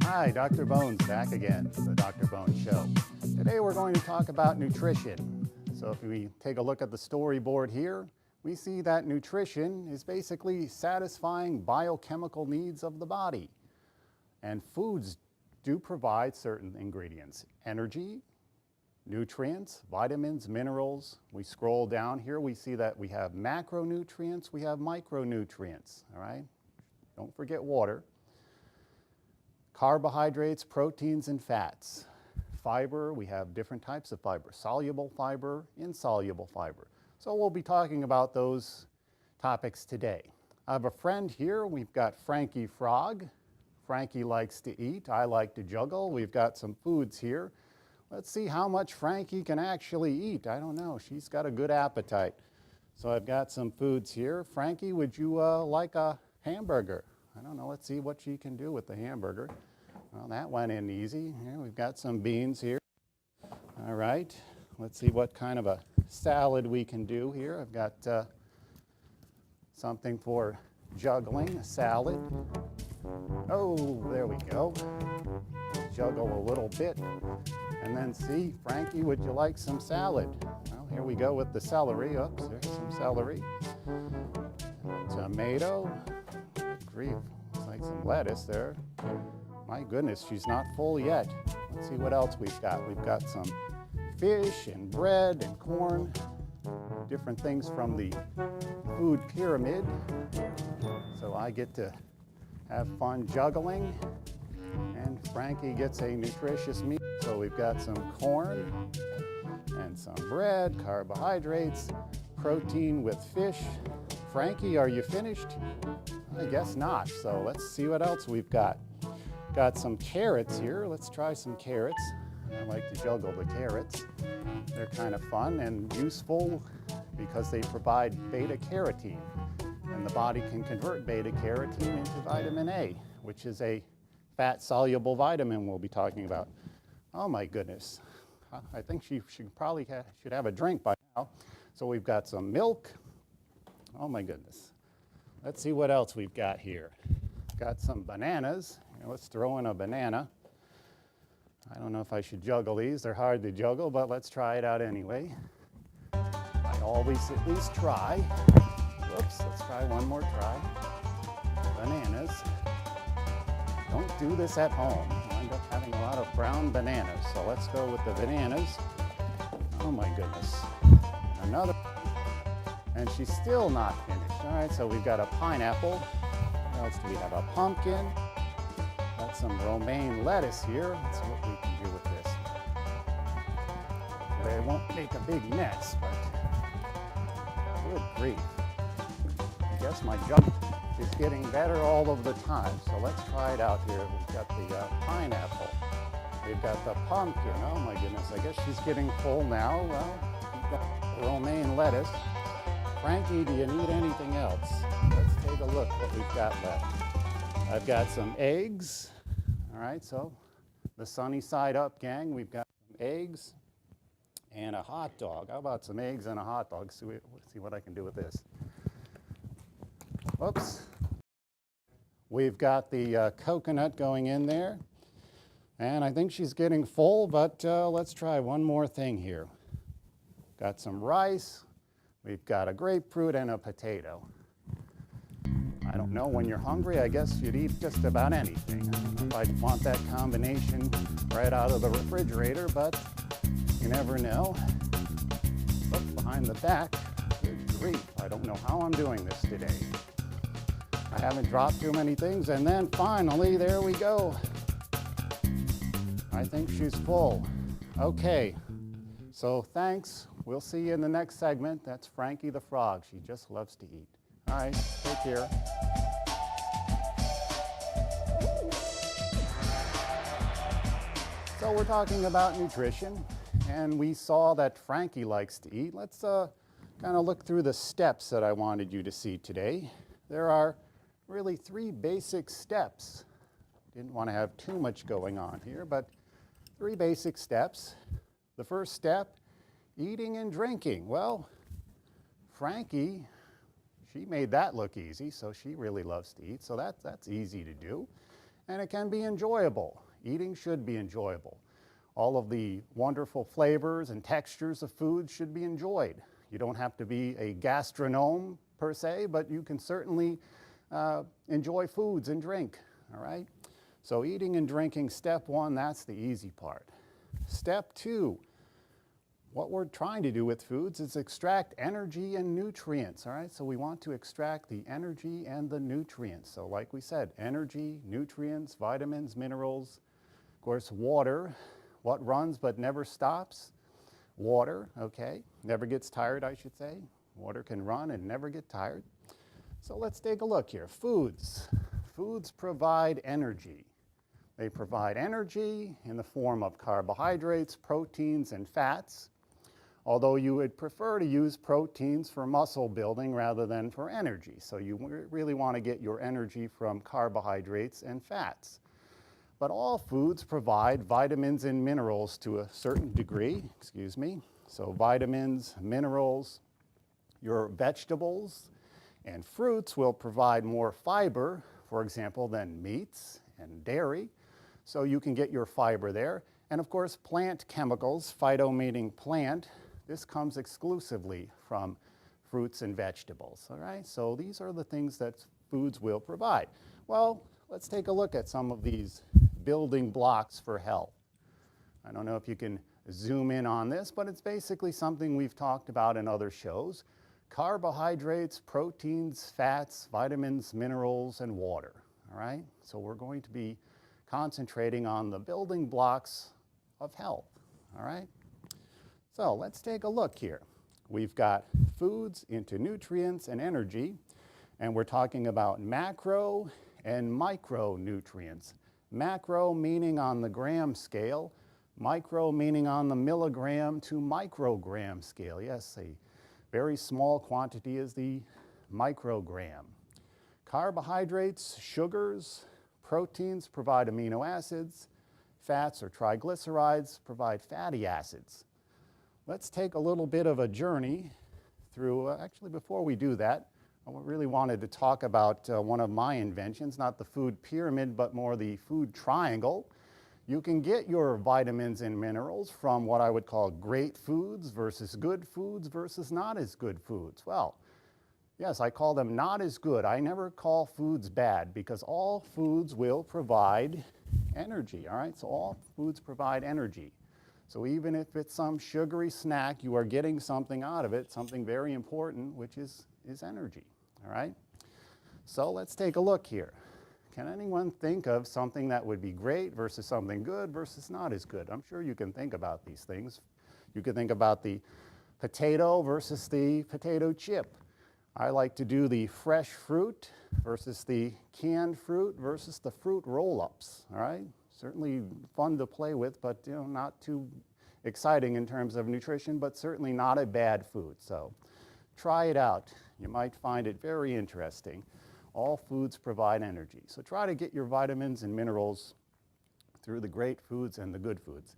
Hi, Dr. Bones back again, the Dr. Bones Show. Today we're going to talk about nutrition. So if we take a look at the storyboard here, we see that nutrition is basically satisfying biochemical needs of the body. And foods do provide certain ingredients: energy, nutrients, vitamins, minerals. We scroll down here, we see that we have macronutrients, we have micronutrients, all right? Don't forget water. Carbohydrates, proteins, and fats. Fiber, we have different types of fiber: soluble fiber, insoluble fiber. So we'll be talking about those topics today. I have a friend here. We've got Frankie Frog. Frankie likes to eat. I like to juggle. We've got some foods here. Let's see how much Frankie can actually eat. I don't know. She's got a good appetite. So I've got some foods here. Frankie, would you like a hamburger? I don't know. Let's see what she can do with the hamburger. Well, that went in easy. Here, we've got some beans here. All right. Let's see what kind of a salad we can do here. I've got something for juggling, a salad. Oh, there we go. Juggle a little bit. And then see, Frankie, would you like some salad? Well, here we go with the celery. Oops, there's some celery. Tomato. Good grief, looks like some lettuce there. My goodness, she's not full yet. Let's see what else we've got. We've got some fish and bread and corn, different things from the food pyramid. So I get to have fun juggling, and Frankie gets a nutritious meal. So we've got some corn and some bread, carbohydrates, protein with fish. Frankie, are you finished? I guess not. So let's see what else we've got. Got some carrots here. Let's try some carrots. I like to juggle the carrots. They're kind of fun and useful because they provide beta carotene. And the body can convert beta carotene into vitamin A, which is a fat-soluble vitamin we'll be talking about. Oh my goodness. I think she probably should have a drink by now. So we've got some milk. Oh my goodness. Let's see what else we've got here. Got some bananas. Let's throw in a banana. I don't know if I should juggle these. They're hard to juggle, but let's try it out anyway. I always at least try. Whoops, let's try one more try. Bananas. Don't do this at home. You'll end up having a lot of brown bananas. So let's go with the bananas. Oh my goodness. Another. And she's still not finished. All right, so we've got a pineapple. What else do we have? A pumpkin. Got some romaine lettuce here. Let's see what we can do with this. They won't make a big mess, but good grief. I guess my jug is getting better all of the time. So let's try it out here. We've got the pineapple. We've got the pumpkin. Oh my goodness, I guess she's getting full now. Well, we've got romaine lettuce. Frankie, do you need anything else? Let's take a look what we've got left. I've got some eggs. All right, so the sunny side up, gang. We've got some eggs and a hot dog. How about some eggs and a hot dog? Let's see what I can do with this. Whoops. We've got the coconut going in there. And I think she's getting full, but let's try one more thing here. Got some rice. We've got a grapefruit and a potato. I don't know, when you're hungry, I guess you'd eat just about anything. I don't know if I'd want that combination right out of the refrigerator, but you never know. Look behind the back. Good grief, I don't know how I'm doing this today. I haven't dropped too many things, and then finally, there we go. I think she's full. Okay, so thanks. We'll see you in the next segment. That's Frankie the Frog. She just loves to eat. All right, take care. So we're talking about nutrition, and we saw that Frankie likes to eat. Let's kind of look through the steps that I wanted you to see today. There are really 3 basic steps. Didn't want to have too much going on here, but 3 basic steps. The first step, eating and drinking. Well, Frankie, she made that look easy, so she really loves to eat, so that's easy to do. and it can be enjoyable. Eating should be enjoyable. All of the wonderful flavors and textures of food should be enjoyed. You don't have to be a gastronome per se, but you can certainly enjoy foods and drink, all right? So eating and drinking, step one, that's the easy part. Step two, what we're trying to do with foods is extract energy and nutrients, all right? So we want to extract the energy and the nutrients. So like we said, energy, nutrients, vitamins, minerals, of course, water. What runs but never stops? Water, okay? Never gets tired, I should say. Water can run and never get tired. So let's take a look here. Foods. Foods provide energy. They provide energy in the form of carbohydrates, proteins, and fats, although you would prefer to use proteins for muscle building rather than for energy. So you really want to get your energy from carbohydrates and fats. But all foods provide vitamins and minerals to a certain degree, So vitamins, minerals, your vegetables and fruits will provide more fiber, for example, than meats and dairy. So you can get your fiber there. And of course, plant chemicals, phyto meaning plant, this comes exclusively from fruits and vegetables, all right? So these are the things that foods will provide. Well, let's take a look at some of these building blocks for health. I don't know if you can zoom in on this, but it's basically something we've talked about in other shows. Carbohydrates, proteins, fats, vitamins, minerals, and water, all right? So we're going to be concentrating on the building blocks of health, all right? So let's take a look here. We've got foods into nutrients and energy, and we're talking about macro and micronutrients. Macro meaning on the gram scale, micro meaning on the milligram to microgram scale. Yes, a very small quantity is the microgram. Carbohydrates, sugars, proteins provide amino acids. Fats or triglycerides provide fatty acids. Let's take a little bit of a journey through, actually before we do that, I really wanted to talk about one of my inventions, not the food pyramid, but more the food triangle. You can get your vitamins and minerals from what I would call great foods versus good foods versus not as good foods. Well, yes, I call them not as good. I never call foods bad because all foods will provide energy, all right? So all foods provide energy. So even if it's some sugary snack, you are getting something out of it, something very important, which is energy, all right? So let's take a look here. Can anyone think of something that would be great versus something good versus not as good? I'm sure you can think about these things. You can think about the potato versus the potato chip. I like to do the fresh fruit versus the canned fruit versus the fruit roll-ups, all right? Certainly fun to play with, but not too exciting in terms of nutrition, but certainly not a bad food. So try it out. You might find it very interesting. All foods provide energy. So try to get your vitamins and minerals through the great foods and the good foods.